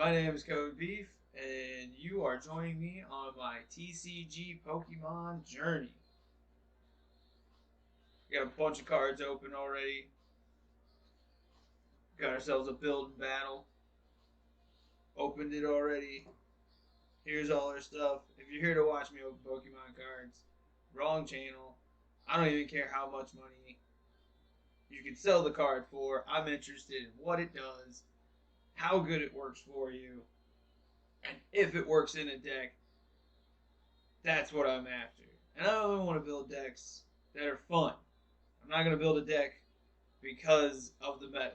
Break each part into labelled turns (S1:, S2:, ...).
S1: My name is Code Beef, and you are joining me on my TCG Pokemon journey. We got a bunch of cards open already. Got ourselves a building battle. Opened it already. Here's all our stuff. If you're here to watch me open Pokemon cards, wrong channel. I don't even care how much money you can sell the card for. I'm interested in what it does, how good it works for you, and if it works in a deck. That's what I'm after. And I only want to build decks that are fun. I'm not going to build a deck because of the meta.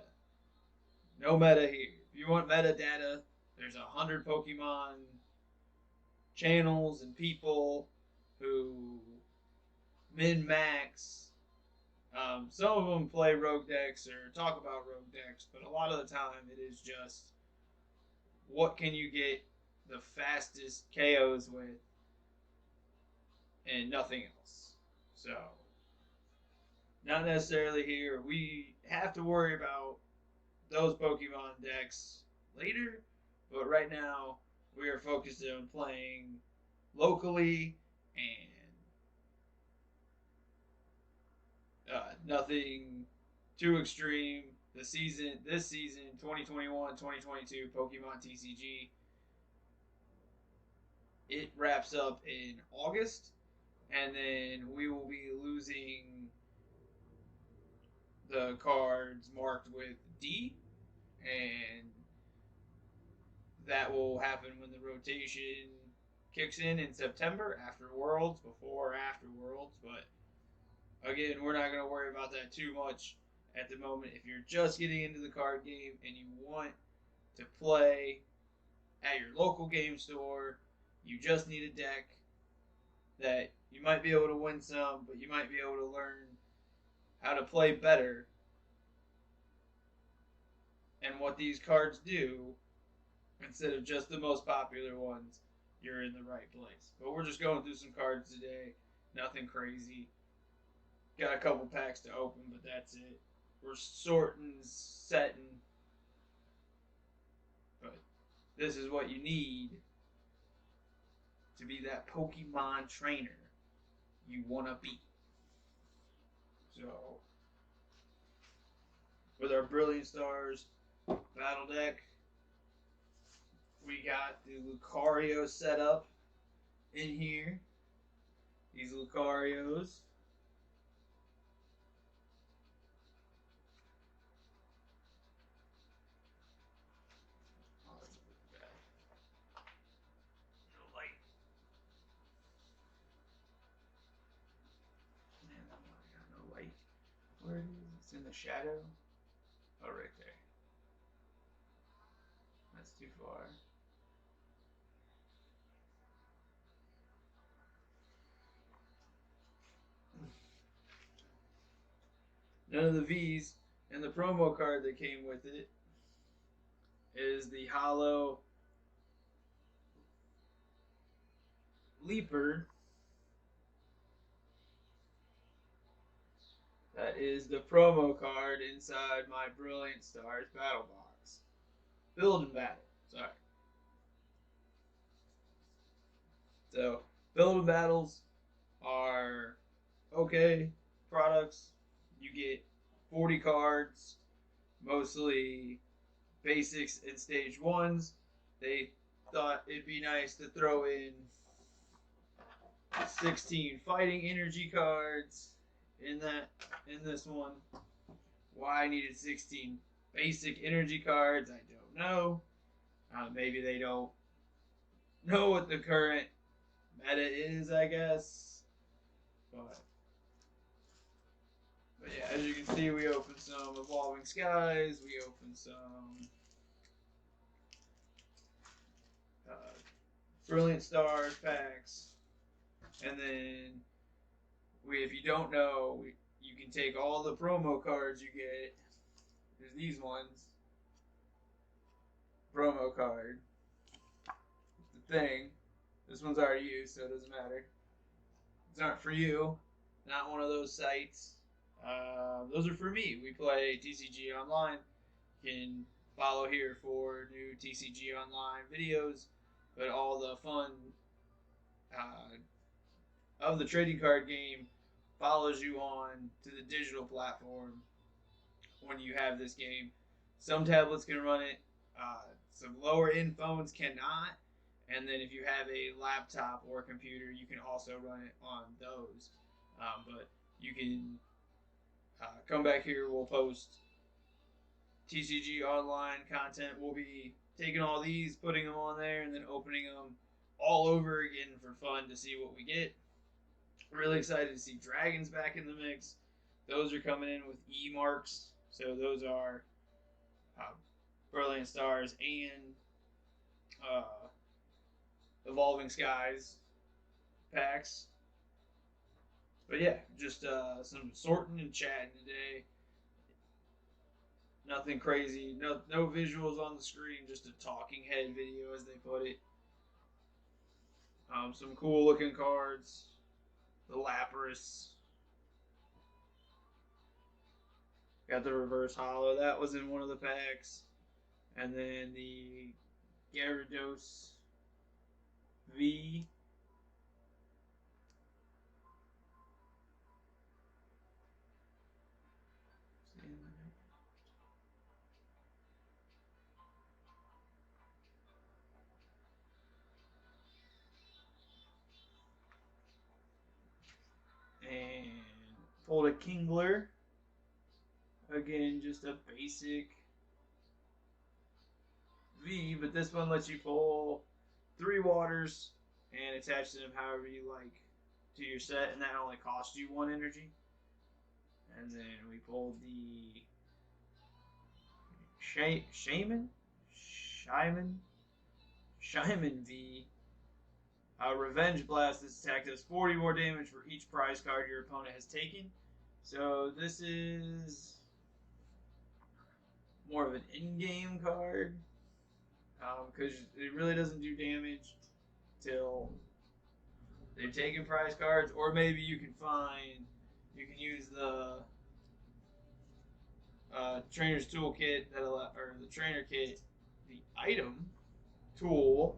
S1: No meta here. If you want meta data, there's 100 Pokemon channels and people who min-max. Some of them play rogue decks or talk about rogue decks, but a lot of the time it is just what can you get the fastest KOs with and nothing else. So, not necessarily here. We have to worry about those Pokemon decks later, but right now we are focused on playing locally and nothing too extreme. This season, 2021-2022 Pokemon TCG, it wraps up in August, and then we will be losing the cards marked with D, and that will happen when the rotation kicks in September after Worlds, before or after Worlds. But again, we're not going to worry about that too much at the moment. If you're just getting into the card game and you want to play at your local game store, you just need a deck that you might be able to win some, but you might be able to learn how to play better and what these cards do instead of just the most popular ones. You're in the right place. But we're just going through some cards today. Nothing crazy. Got a couple packs to open, but that's it. We're sorting, setting. But this is what you need to be that Pokemon trainer you want to be. So, with our Brilliant Stars battle deck, we got the Lucario set up in here. These Lucarios. Where it is? It's in the shadow. Oh, right there. That's too far. None of the V's, and the promo card that came with it is the Hollow Leaper. That is the promo card inside my Brilliant Stars battle box. Build and battle. Sorry. So, build and battles are okay products. You get 40 cards, mostly basics and stage ones. They thought it'd be nice to throw in 16 fighting energy cards in this one. Why I needed 16 basic energy cards, I don't know. Maybe they don't know what the current meta is, I guess. But yeah, as you can see, we opened some Evolving Skies. We opened some Brilliant Stars packs. And then if you don't know, you can take all the promo cards you get. There's these ones. Promo card. It's the thing. This one's already used, so it doesn't matter. These aren't for you. Not one of those sites. Those are for me. We play TCG online. You can follow here for new TCG Online videos, but all the fun uh, of the trading card game follows you on to the digital platform when you have this game. Some tablets can run it, some lower end phones cannot. And then if you have a laptop or a computer, you can also run it on those. But you can come back here. We'll post TCG online content. We'll be taking all these, putting them on there, and then opening them all over again for fun to see what we get. Really excited to see dragons back in the mix. Those are coming in with E marks. So those are Brilliant Stars and Evolving Skies packs. But yeah, just some sorting and chatting today. Nothing crazy. No visuals on the screen. Just a talking head video, as they put it. Some cool looking cards. The Lapras. Got the reverse hollow. That was in one of the packs. And then the Gyarados V. And pulled a Kingler. Again, just a basic V, but this one lets you pull 3 waters and attach them however you like to your set, and that only costs you 1 energy. And then we pulled the Shaman V. Revenge Blast. This attack does 40 more damage for each prize card your opponent has taken. So this is more of an in-game card because it really doesn't do damage till they've taken prize cards, or maybe you can use the trainer's toolkit or the trainer kit, the item tool,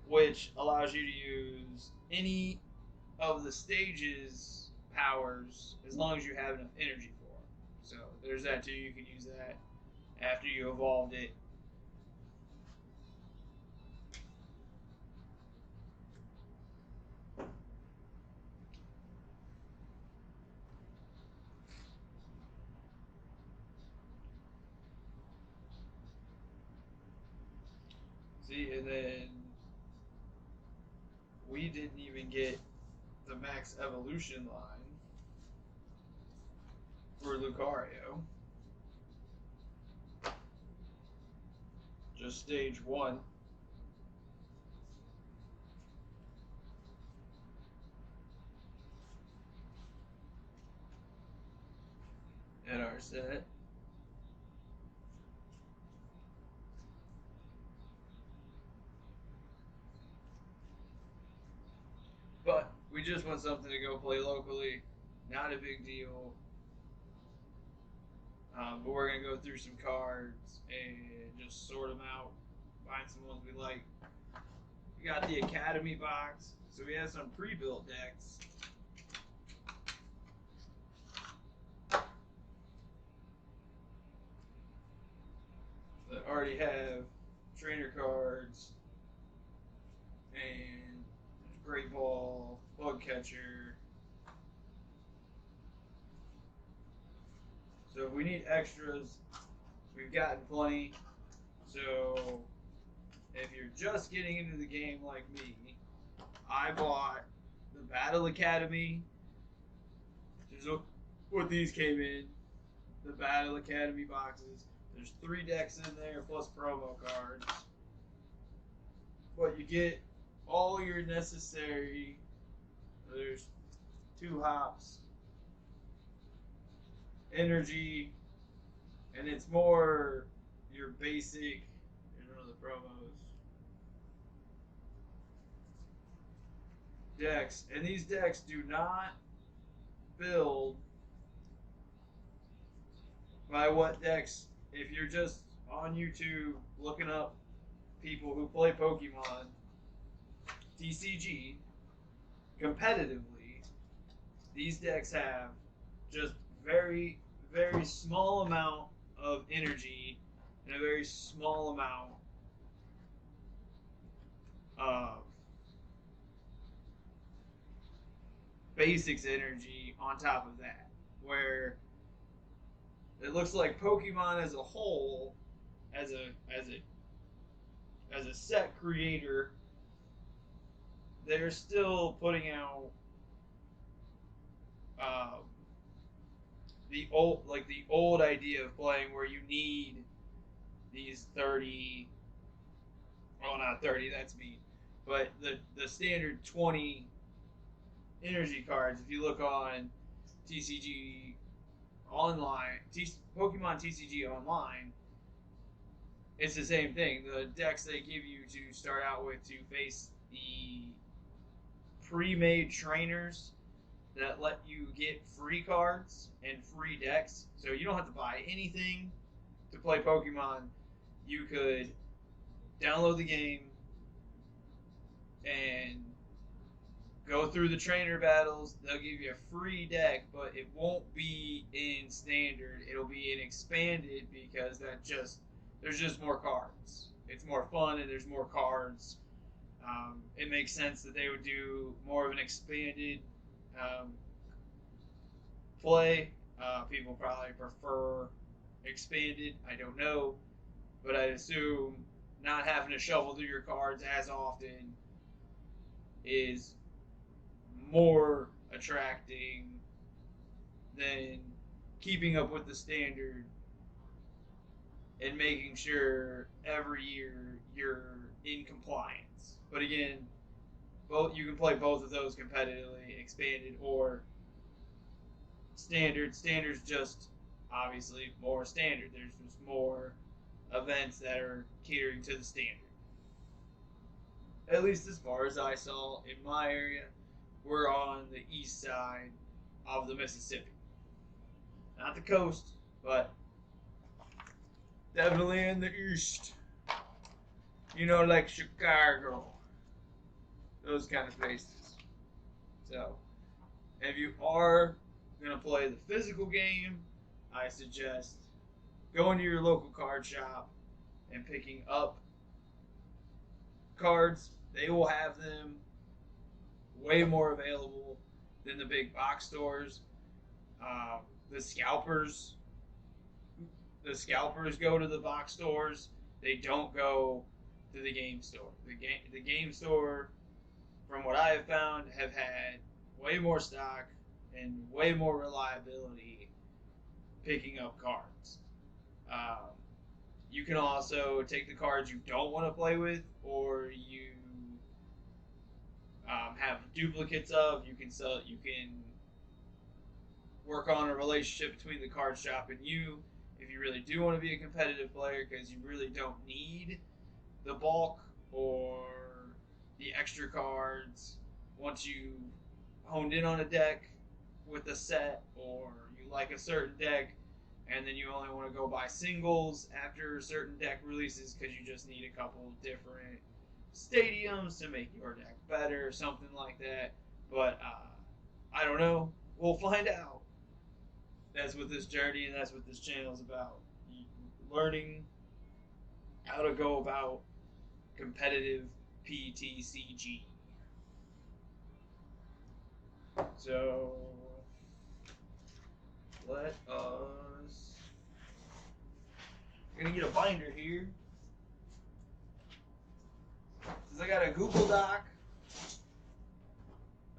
S1: which allows you to use any of the stage's powers as long as you have enough energy for them. So there's that too. You can use that after you evolved it. See, and then we didn't even get the max evolution line for Lucario. Just stage 1. In our set. But we just want something to go play locally. Not a big deal. But we're going to go through some cards and just sort them out. Find some ones we like. We got the Academy box. So we have some pre-built decks. That already have trainer cards and Great Ball, Bug Catcher. So if we need extras, we've gotten plenty. So if you're just getting into the game like me, I bought the Battle Academy. This is what these came in. The Battle Academy boxes. There's 3 decks in there plus promo cards. But you get all your necessary. There's 2 hops, energy, and it's more your basic. Here's one of the promos. Decks, and these decks do not build by what decks if you're just on YouTube looking up people who play Pokemon TCG competitively, these decks have just very, very small amount of energy and a very small amount of basics energy on top of that. Where it looks like Pokemon as a whole, as a set creator, they're still putting out um, the old idea of playing where you need these 30, well, not 30, that's me, but the standard 20 energy cards. If you look on TCG online, Pokemon TCG online, it's the same thing. The decks they give you to start out with to face the pre-made trainers that let you get free cards and free decks. So you don't have to buy anything to play Pokemon. You could download the game and go through the trainer battles. They'll give you a free deck, but it won't be in standard. It'll be in expanded because there's just more cards. It's more fun and there's more cards. It makes sense that they would do more of an expanded um, play. People probably prefer expanded. I don't know, but I assume not having to shuffle through your cards as often is more attracting than keeping up with the standard and making sure every year you're in compliance. But again, both you can play both of those competitively, expanded or standard. Standard's just obviously more standard. There's just more events that are catering to the standard. At least as far as I saw in my area, we're on the east side of the Mississippi. Not the coast, but definitely in the east. You know, like Chicago. Those kind of places. So, if you are going to play the physical game, I suggest going to your local card shop and picking up cards. They will have them way more available than the big box stores. The scalpers, go to the box stores. They don't go to the game store. The game store, from what I have found, have had way more stock and way more reliability picking up cards. Um, you can also take the cards you don't want to play with, or you have duplicates of. You can sell. You can work on a relationship between the card shop and you if you really do want to be a competitive player, because you really don't need the bulk or the extra cards once you honed in on a deck with a set, or you like a certain deck and then you only want to go buy singles after certain deck releases because you just need a couple different stadiums to make your deck better or something like that. But I don't know. We'll find out. That's what this journey and that's what this channel is about. Learning how to go about competitive PTCG. So let us. I'm gonna get a binder here. Since I got a Google Doc,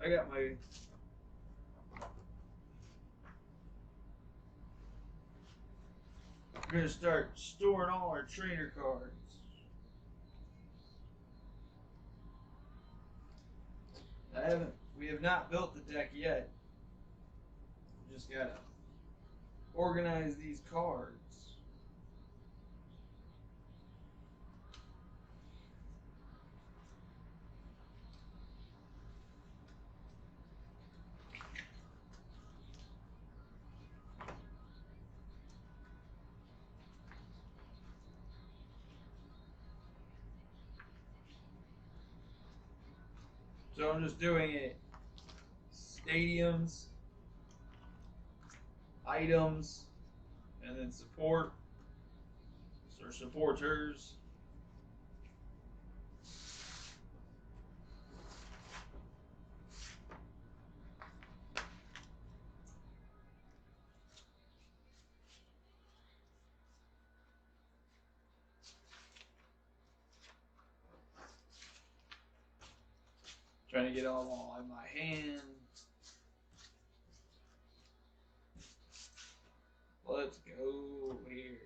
S1: I got my. We're gonna start storing all our trainer cards. We have not built the deck yet. We just gotta organize these cards. So I'm just doing it. Stadiums, items, and then support or supporters. Trying to get them all in my hand. Let's go here.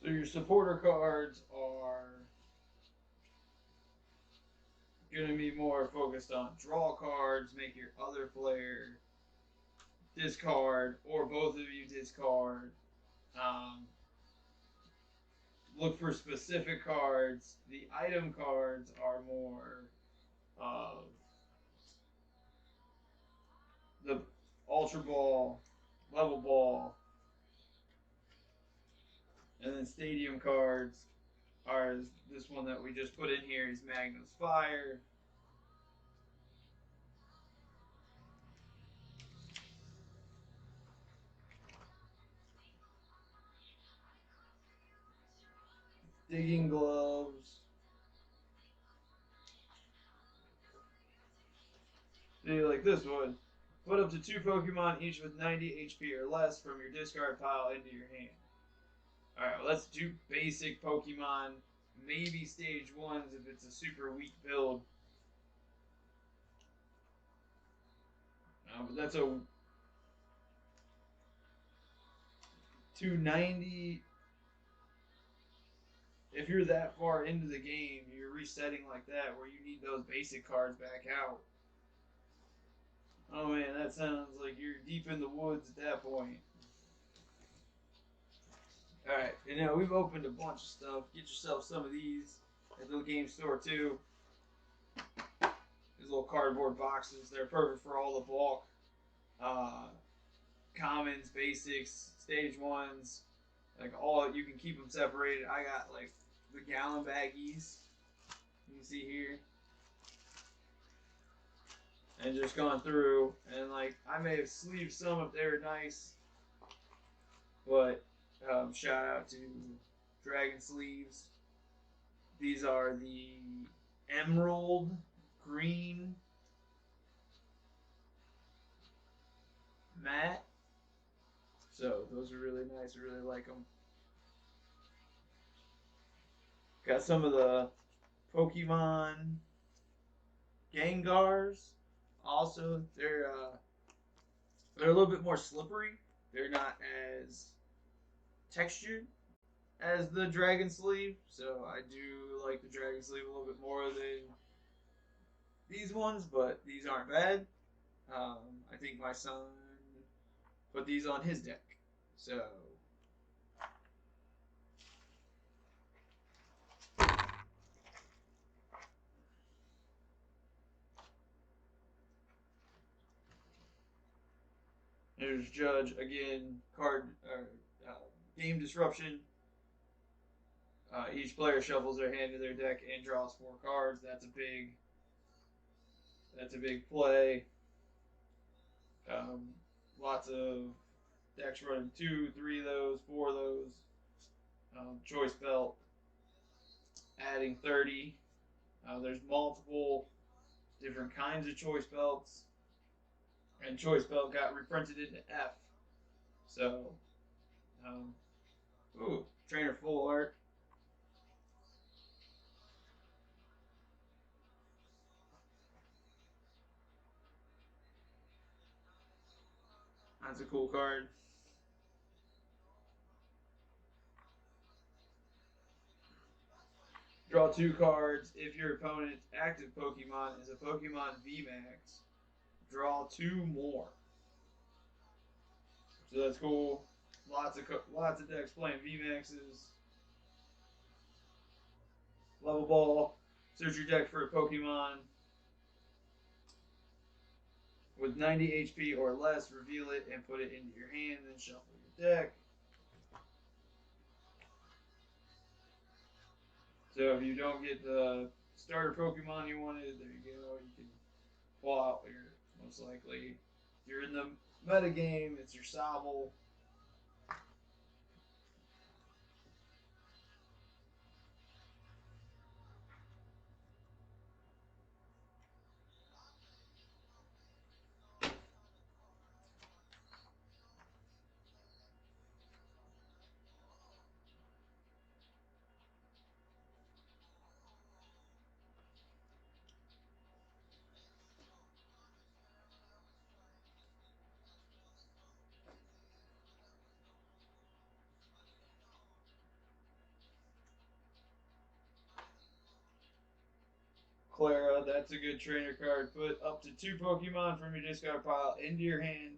S1: So your supporter cards are going to be more focused on draw cards, make your other player discard, or both of you discard. Look for specific cards. The item cards are more of the Ultra Ball, Level Ball, and then Stadium cards are this one that we just put in here is Magnus Fire. Digging Gloves. See, like this one. Put up to 2 Pokemon, each with 90 HP or less, from your discard pile into your hand. Alright, well, let's do basic Pokemon. Maybe stage 1s if it's a super weak build. But that's a 290. If you're that far into the game, you're resetting like that where you need those basic cards back out. Oh man, that sounds like you're deep in the woods at that point. Alright, and now we've opened a bunch of stuff. Get yourself some of these at the game store too. These little cardboard boxes, they're perfect for all the bulk. Commons, basics, stage 1s. Like all, you can keep them separated. I got like the gallon baggies. You can see here. And just gone through, and like I may have sleeved some if they were nice, but shout out to Dragon Sleeves. These are the emerald green matte, so those are really nice. I really like them. Got some of the Pokemon Gengars. Also, they're a little bit more slippery. They're not as textured as the Dragon Sleeve, so I do like the Dragon Sleeve a little bit more than these ones, but these aren't bad. I think my son put these on his deck, so there's Judge again. Game disruption. Each player shuffles their hand to their deck and draws 4 cards. That's a big play. Lots of decks running 2, 3 of those, 4 of those. Choice belt, adding 30. There's multiple different kinds of choice belts, and choice belt got reprinted into F. So, ooh, trainer full art. That's a cool card. Draw 2 cards. If your opponent's active Pokemon is a Pokemon VMAX, draw 2 more. So that's cool. Lots of decks playing VMAXs. Level ball. Search your deck for a Pokemon with 90 HP or less. Reveal it and put it into your hand. Then shuffle your deck. So if you don't get the starter Pokemon you wanted, there you go. You can pull out your most likely. If you're in the meta game, it's your Sobble. Clara, that's a good trainer card. Put up to 2 Pokemon from your discard pile into your hand,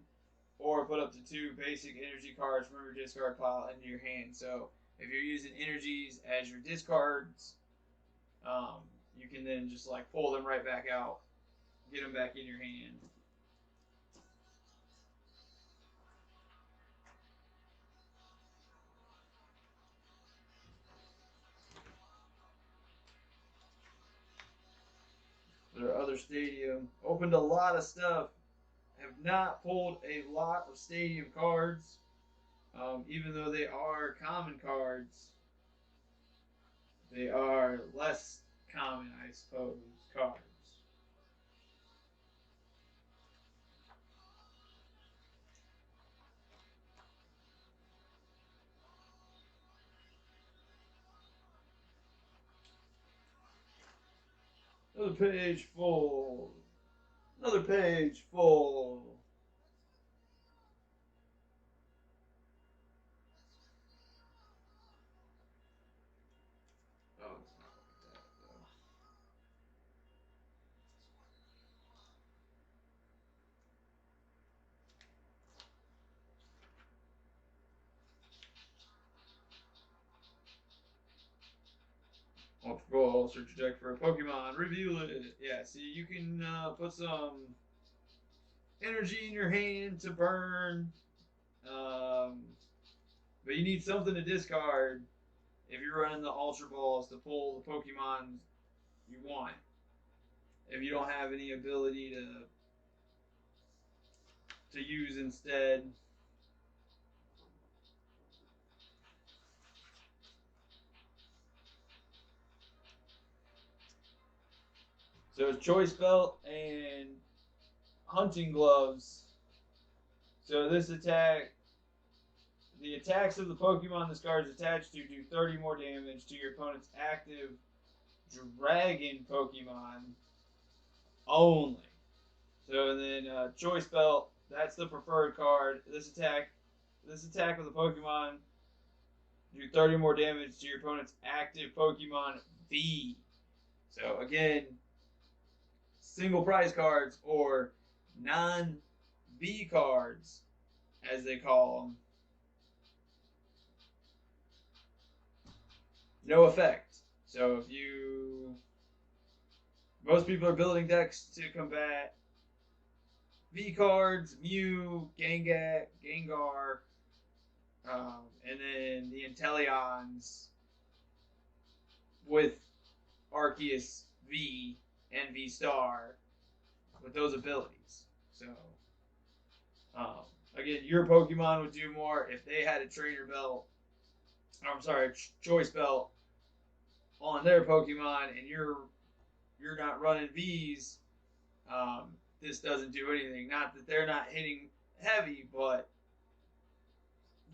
S1: or put up to 2 basic energy cards from your discard pile into your hand. So if you're using energies as your discards, um, you can then just like pull them right back out, get them back in your hand. Their other stadium opened a lot of stuff. Have not pulled a lot of stadium cards, even though they are common cards. They are less common, I suppose, cards. Another page full. Another page full. Oh, it's not like that though. Multiple search your deck for a Pokemon. Reveal it. Yeah, see, you can put some energy in your hand to burn. Um, but you need something to discard if you're running the Ultra Balls to pull the Pokemon you want. If you don't have any ability to use instead. So it's Choice Belt and Hunting Gloves. So this attack, the attacks of the Pokemon this card is attached to do 30 more damage to your opponent's active Dragon Pokemon only. So then Choice Belt, that's the preferred card. This attack with the Pokemon do 30 more damage to your opponent's active Pokemon V. So again, single prize cards or non V cards, as they call them. No effect. So if you, most people are building decks to combat V cards, Mew, Gengar, and then the Inteleons with Arceus V and V Star with those abilities. So, again, your Pokemon would do more if they had a trainer belt. I'm sorry, choice belt on their Pokemon, and you're not running V's. This doesn't do anything. Not that they're not hitting heavy, but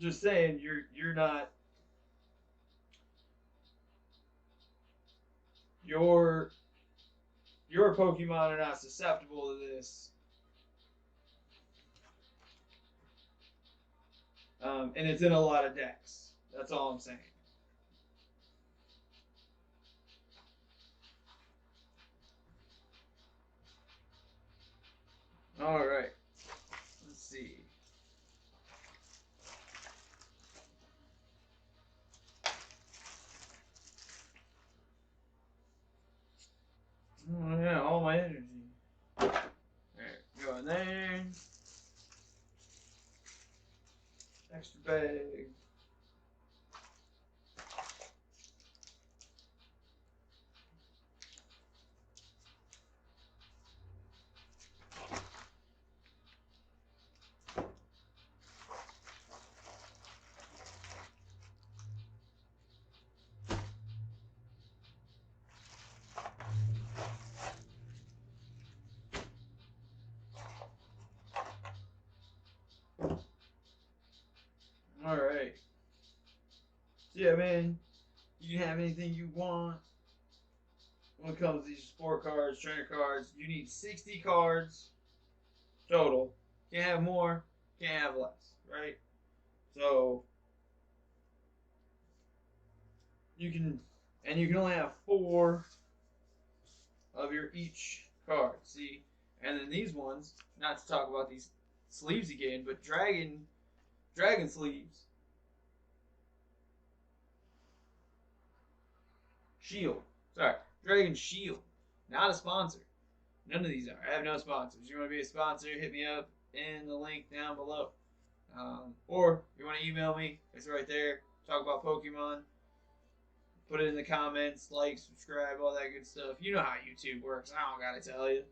S1: just saying you're not your Pokemon are not susceptible to this. And it's in a lot of decks. That's all I'm saying. All right. Let's see. bag. Alright. So yeah, man, you can have anything you want when it comes to these sport cards, trainer cards. You need 60 cards total. Can't have more, can't have less, right? So you can only have 4 of your each card. See? And then these ones, not to talk about these sleeves again, but dragon sleeves. Shield. Sorry, Dragon Shield. Not a sponsor. None of these are. I have no sponsors. You want to be a sponsor, hit me up in the link down below. Or you want to email me, it's right there. Talk about Pokemon. Put it in the comments, like, subscribe, all that good stuff. You know how YouTube works. I don't gotta tell you.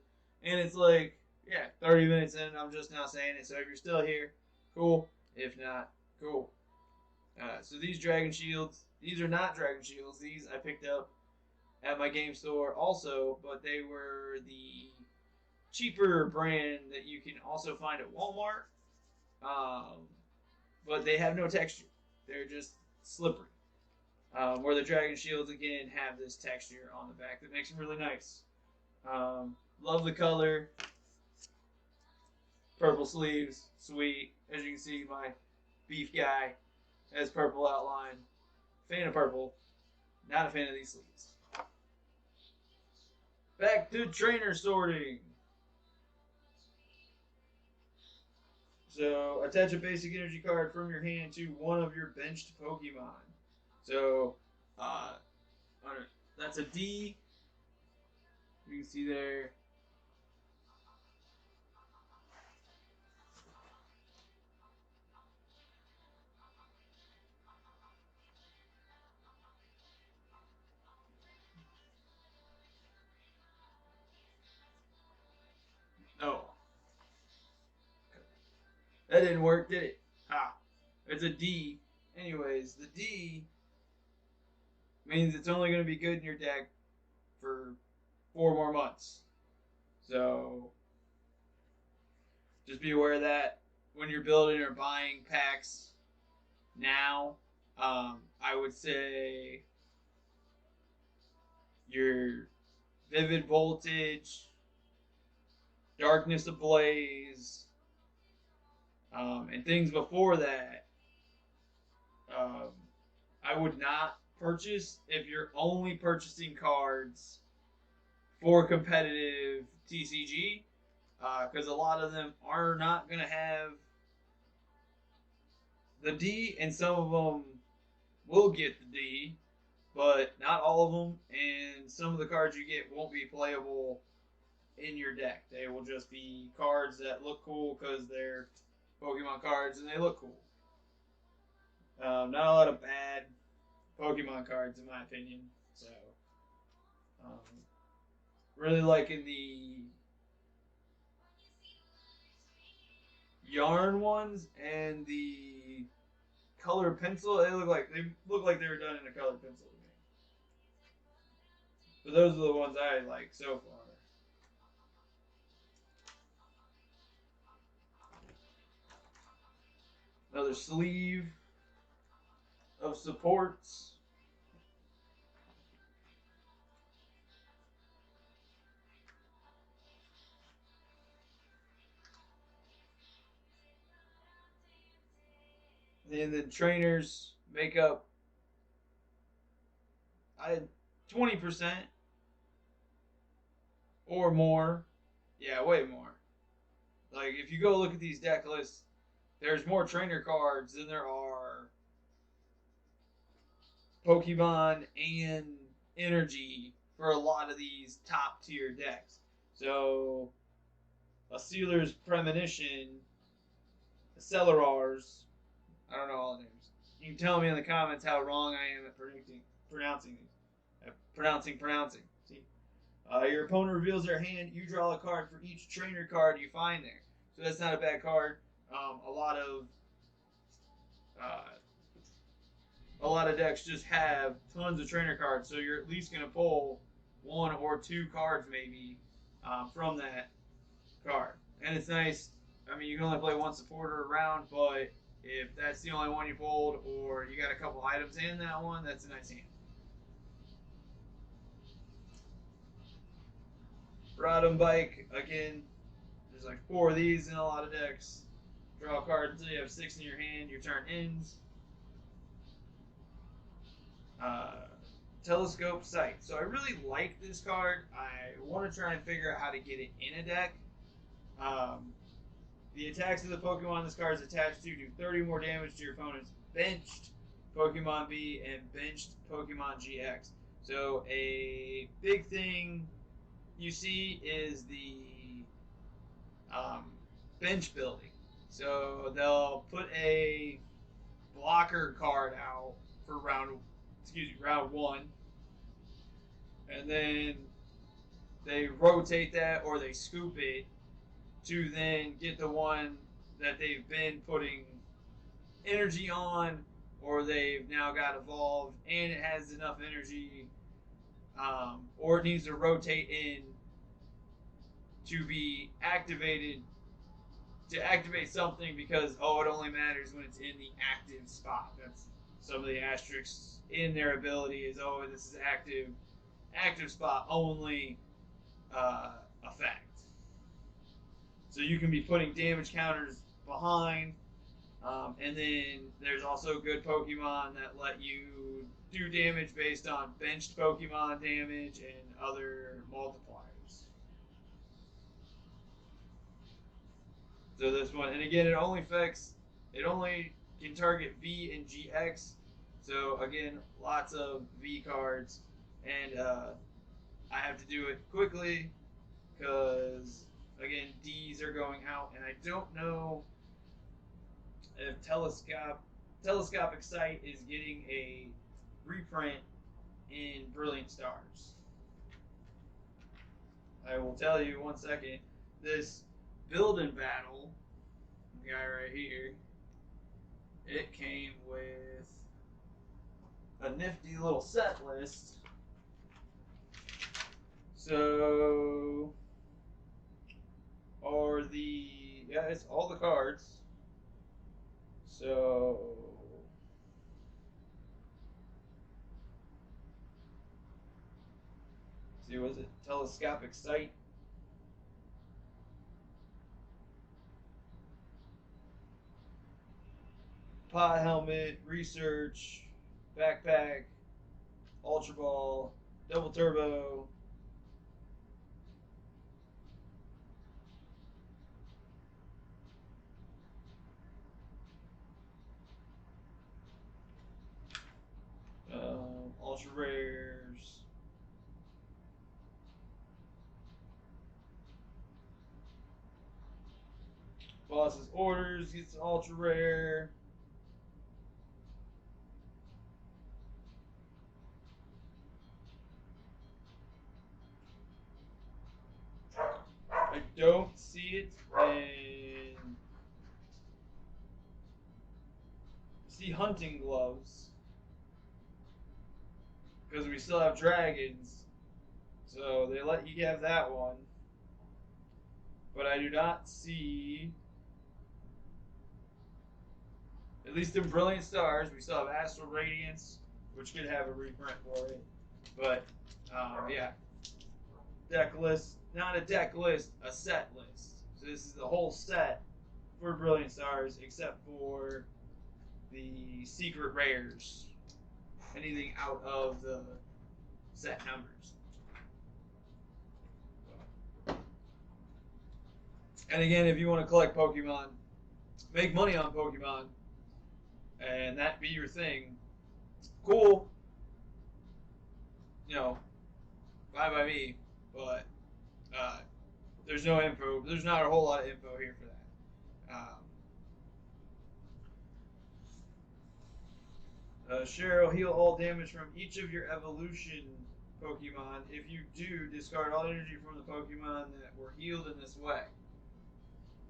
S1: And it's like, yeah, 30 minutes in, I'm just now saying it. So if you're still here, cool. If not, cool. So these Dragon Shields, these are not Dragon Shields. These I picked up at my game store also, but they were the cheaper brand that you can also find at Walmart. But they have no texture. They're just slippery. Where the Dragon Shields, again, have this texture on the back that makes them really nice. Love the color. Purple sleeves, sweet. As you can see, my beef guy has purple outline. Fan of purple. Not a fan of these sleeves. Back to trainer sorting. So, attach a basic energy card from your hand to one of your benched Pokemon. So, that's a D. You can see there. Oh. That didn't work, did it? Ha. It's a D. Anyways, the D means it's only going to be good in your deck for 4 more months. So, just be aware of that when you're building or buying packs now. I would say your Vivid Voltage, Darkness Ablaze, and things before that, I would not purchase if you're only purchasing cards for competitive TCG, because a lot of them are not going to have the D, and some of them will get the D, but not all of them, and some of the cards you get won't be playable in your deck. They will just be cards that look cool because they're Pokemon cards and they look cool. Not a lot of bad Pokemon cards, in my opinion. So, really liking the yarn ones and the colored pencil. They look like they were done in a colored pencil to me. But those are the ones I like so far. Another sleeve of supports. And then trainers make up 20% or more. Yeah, way more. Like, if you go look at these deck lists, there's more trainer cards than there are Pokemon and energy for a lot of these top tier decks. So, a Sealer's Premonition, a Celarars, I don't know all the names. You can tell me in the comments how wrong I am at pronouncing these. Pronouncing. See? Your opponent reveals their hand. You draw a card for each trainer card you find there. So that's not a bad card. A lot of decks just have tons of trainer cards, so you're at least going to pull one or two cards maybe from that card. And it's nice. I mean, you can only play one supporter around, but if that's the only one you pulled, or you got a couple items in that one, that's a nice hand. Rodham Bike, again, there's like 4 of these in a lot of decks. Draw a card until you have 6 in your hand, your turn ends. Telescope Sight. So I really like this card. I want to try and figure out how to get it in a deck. The attacks of the Pokemon this card is attached to do 30 more damage to your opponent's benched Pokemon B and benched Pokemon GX. So a big thing you see is the bench building. So they'll put a blocker card out for round 1, and then they rotate that or they scoop it to then get the one that they've been putting energy on, or they've now got evolved and it has enough energy, or it needs to rotate in to be activated to activate something because it only matters when it's in the active spot. That's some of the asterisks in their ability is this is active spot only effect. So you can be putting damage counters behind, and then there's also good Pokemon that let you do damage based on benched Pokemon damage and other multipliers. So this one, and again, it only can target V and GX. So again, lots of V cards, and I have to do it quickly because again, D's are going out, and I don't know if Telescopic Sight is getting a reprint in Brilliant Stars. I will tell you 1 second. This Build and Battle guy right here, it came with a nifty little set list. So it's all the cards. So see, was it Telescopic Sight? Pod Helmet, Research, Backpack, Ultra Ball, Double Turbo. Ultra Rares. Boss's Orders gets an Ultra Rare. I don't see it in. See Hunting Gloves. Because we still have dragons. So they let you have that one. But I do not see, at least in Brilliant Stars, we still have Astral Radiance, which could have a reprint for it. But, yeah. Deck list, not a deck list, a set list. So this is the whole set for Brilliant Stars, except for the secret rares. Anything out of the set numbers. And again, if you want to collect Pokemon, make money on Pokemon, and that be your thing, cool. Fine by me, but there's no info. There's not a whole lot of info here for that. Share will heal all damage from each of your evolution Pokemon. If you do, discard all energy from the Pokemon that were healed in this way.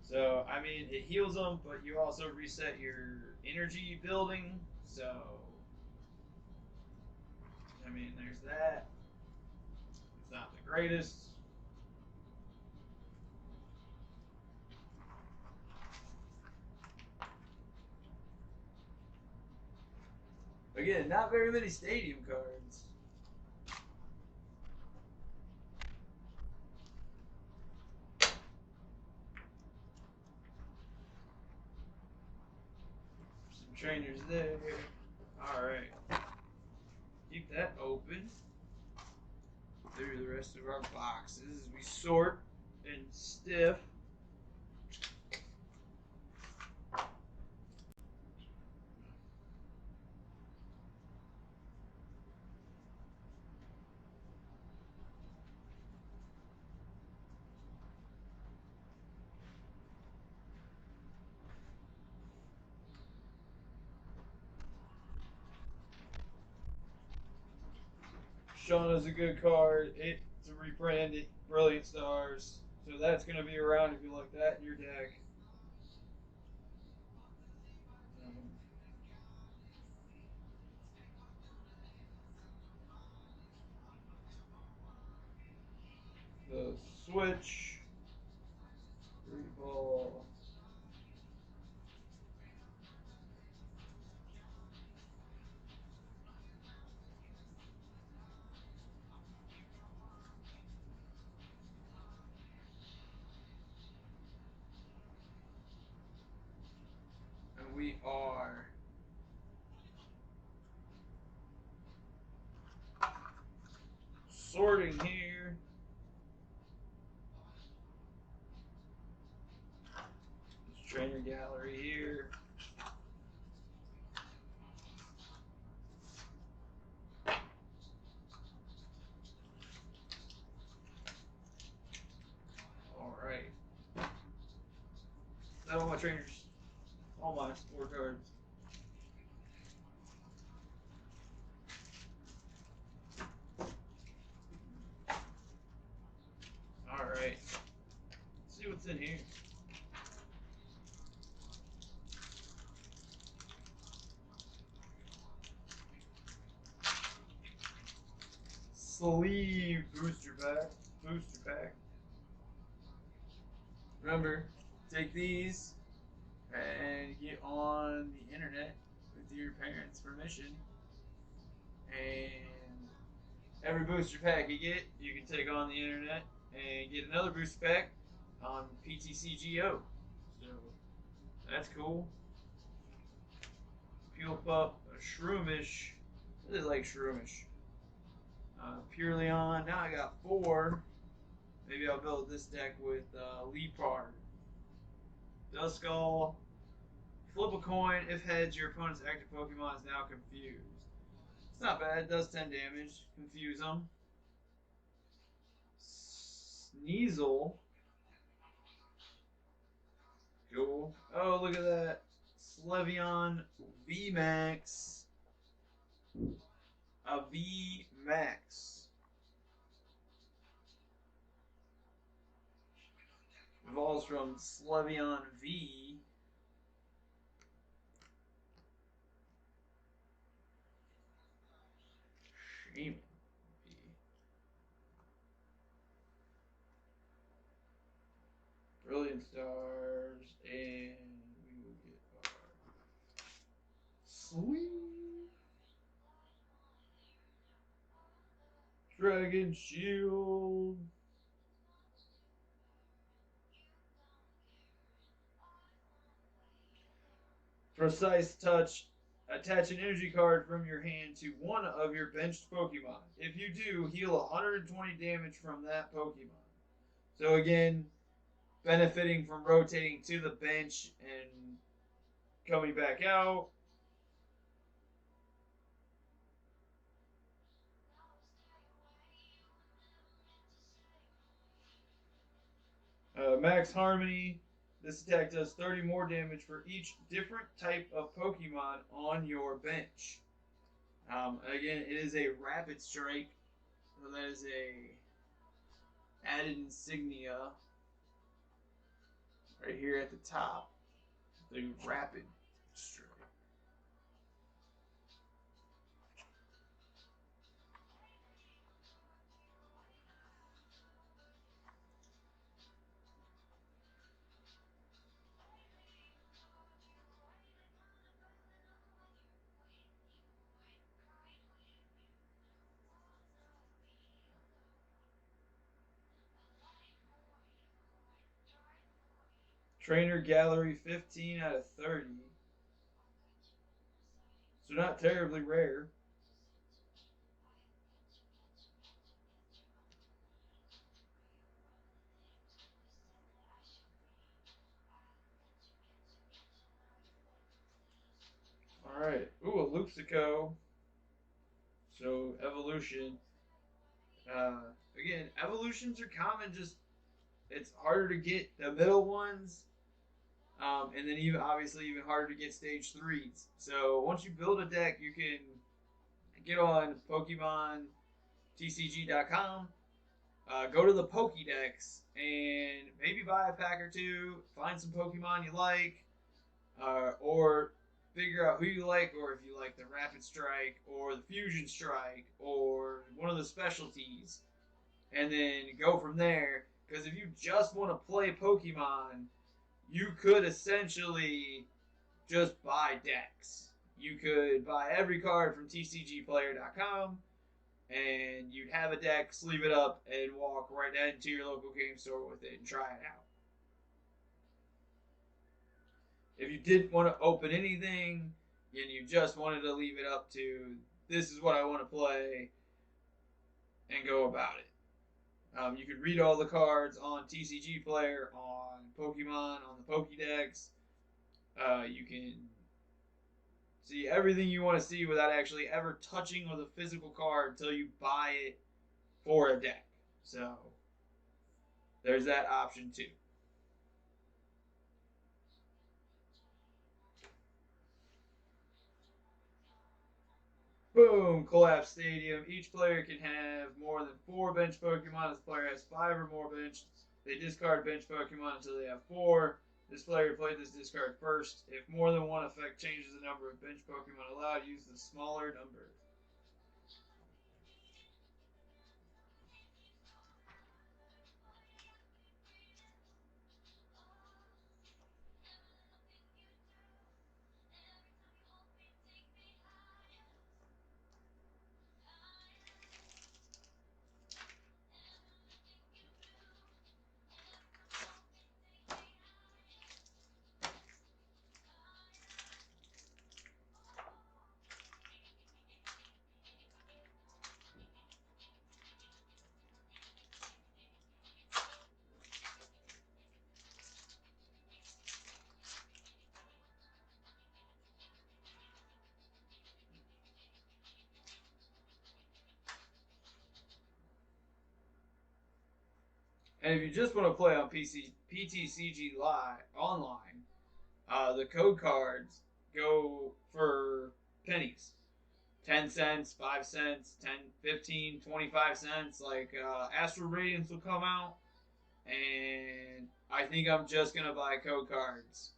S1: So, I mean, it heals them, but you also reset your energy building. So, I mean, there's that. It's not the greatest. Again, not very many stadium cards. Some trainers there. Alright. Keep that open. Through the rest of our boxes as we sort and stiff. Shauna's a good card. It's a rebranded Brilliant Stars. So that's going to be around if you like that in your deck. The Switch. Three ball. And we are sorting here. This trainer gallery here. Alright. All my trainers. All my sport cards. Alright. Let's see what's in here. Sleeve booster pack. Booster pack. Remember, take these and get on the internet with your parents' permission. And every booster pack you get, you can take on the internet and get another booster pack on PTCGO. So that's cool. Peel Pup, a Shroomish. I really like Shroomish. Purely on. Now I got 4. Maybe I'll build this deck with Leapard. Duskull. Flip a coin. If heads, your opponent's active Pokemon is now confused. It's not bad. It does 10 damage. Confuse them. Sneasel. Cool. Oh, look at that. Slevion VMAX. A VMAX. Evolves from Slevion V. Shaman V. Brilliant Stars. And we will get our Sweet Dragon Shield. Precise Touch. Attach an energy card from your hand to one of your benched Pokemon. If you do, heal 120 damage from that Pokemon. So again, benefiting from rotating to the bench and coming back out. Max Harmony. This attack does 30 more damage for each different type of Pokemon on your bench. Again, it is a rapid strike, so that is a added insignia right here at the top. The rapid strike. Trainer Gallery 15 out of 30. So not terribly rare. Alright. Ooh, a Luxico. So evolution. Again, evolutions are common, just it's harder to get the middle ones. And then even obviously even harder to get stage threes. So once you build a deck, you can get on Pokemon TCG.com, go to the Pokédex, and maybe buy a pack or two, find some Pokemon you like, or figure out who you like, or if you like the Rapid Strike, or the Fusion Strike, or one of the specialties, and then go from there. Because if you just want to play Pokemon, you could essentially just buy decks. You could buy every card from TCGplayer.com, and you'd have a deck, sleeve it up, and walk right into your local game store with it and try it out. If you didn't want to open anything and you just wanted to leave it up to this is what I want to play and go about it. You can read all the cards on TCG Player, on Pokemon, on the Pokédex. You can see everything you want to see without actually ever touching with a physical card until you buy it for a deck. So there's that option too. Boom! Collapse Stadium. Each player can have more than 4 bench Pokemon. This player has 5 or more bench. They discard bench Pokemon until they have 4. This player played this discard first. If more than one effect changes the number of bench Pokemon allowed, use the smaller number. And if you just want to play on PTCG Live online, the code cards go for pennies. 10 cents, 5 cents, 10, 15, 25 cents. Like Astral Radiance will come out, and I think I'm just going to buy code cards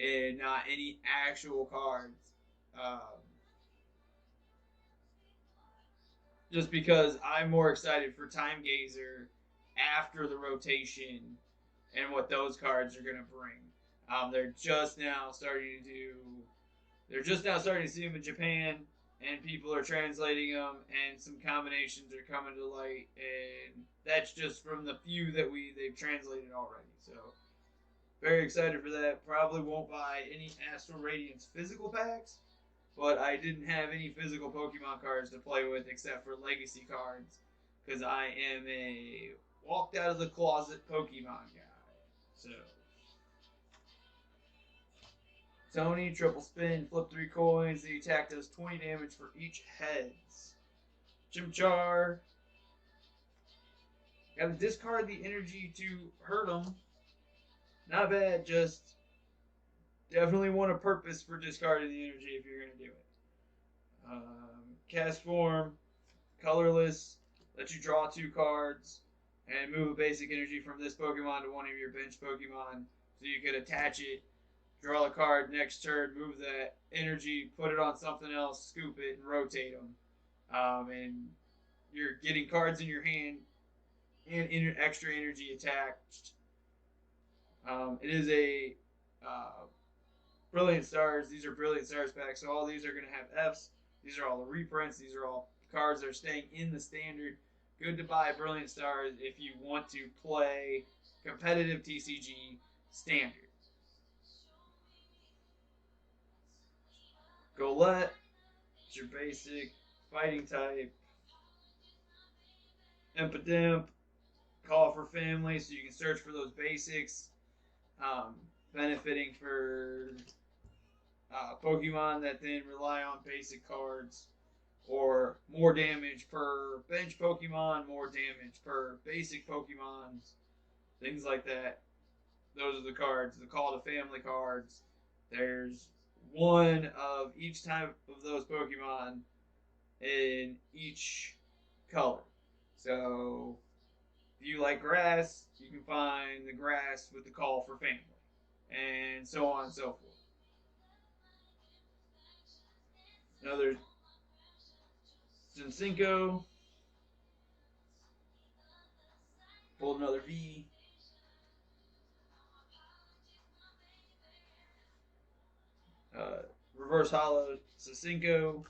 S1: and not any actual cards. Um, just because I'm more excited for Time Gazer after the rotation and what those cards are going to bring. They're just now starting to do. They're just now starting to see them in Japan, and people are translating them, and some combinations are coming to light, and that's just from the few that they've translated already. So very excited for that. Probably won't buy any Astral Radiance physical packs, but I didn't have any physical Pokemon cards to play with except for legacy cards because I am a walked out of the closet Pokemon guy. So Tony, triple spin, flip 3 coins. The attack does 20 damage for each heads. Chimchar. Gotta discard the energy to hurt him. Not bad, just definitely want a purpose for discarding the energy if you're gonna do it. Cast form, colorless, let you draw 2 cards, and move a basic energy from this Pokemon to one of your bench Pokemon. So you could attach it, draw a card next turn, move that energy, put it on something else, scoop it, and rotate them. And you're getting cards in your hand and extra energy attached. It is a Brilliant Stars. These are Brilliant Stars packs, so all these are going to have Fs. These are all the reprints. These are all cards that are staying in the standard. Good to buy Brilliant Stars if you want to play competitive TCG standard. Golett, it's your basic fighting type. Impidimp, Call for Family, so you can search for those basics. Benefiting for Pokemon that then rely on basic cards, or more damage per bench Pokemon, more damage per basic Pokemon, things like that. Those are the cards, the Call to Family cards. There's one of each type of those Pokemon in each color. So if you like grass, you can find the grass with the Call for Family, and so on and so forth. Another Zincinco. Pull another V. Reverse Hollow Sacinco.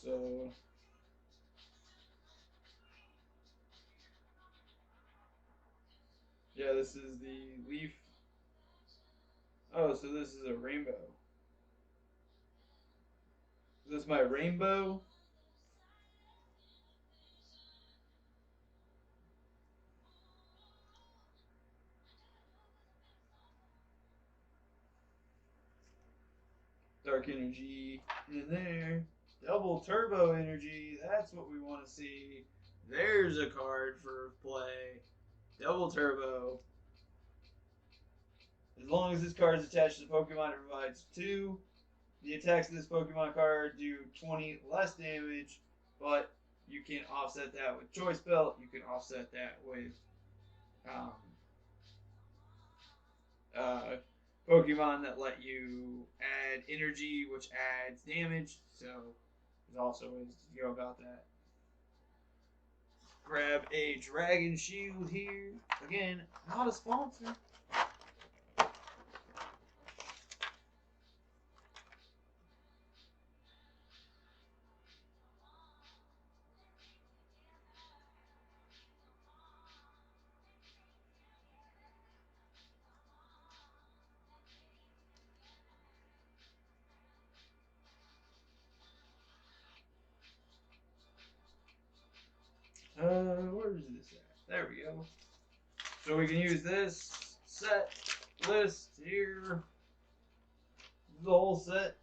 S1: So yeah, this is the leaf. Oh, so this is a rainbow. This is my rainbow. Dark energy in there. Double turbo energy. That's what we want to see. There's a card for play. Double turbo. As long as this card is attached to the Pokemon, it provides 2. The attacks of this Pokemon card do 20 less damage, but you can offset that with Choice Belt. You can offset that with um, Pokemon that let you add energy, which adds damage. So there's also ways to go about that. Grab a Dragon Shield here. Again, not a sponsor. Where is this at? There we go. So we can use this set list here. The whole set.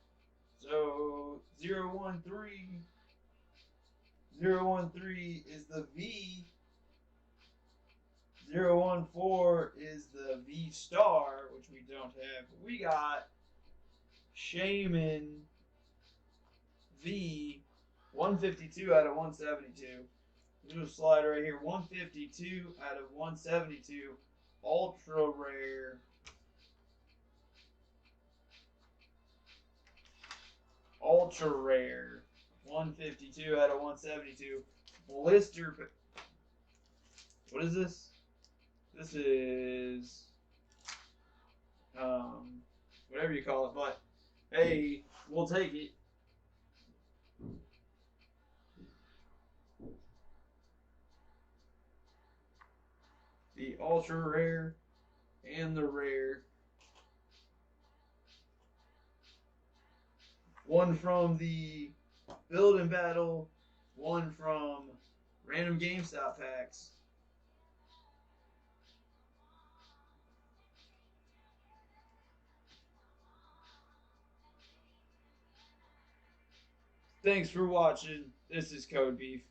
S1: So 013. 013 is the V. 014 is the V star, which we don't have. But we got Shaman V 152 out of 172. Little slide right here. 152 out of 172. Ultra rare. Ultra rare. 152 out of 172. Blister. What is this? This is whatever you call it, but hey, we'll take it. The ultra rare and the rare. One from the build and battle, one from random GameStop packs. Thanks for watching. This is Code Beef.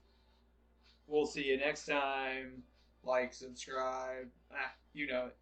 S1: We'll see you next time. Like, subscribe. You know it.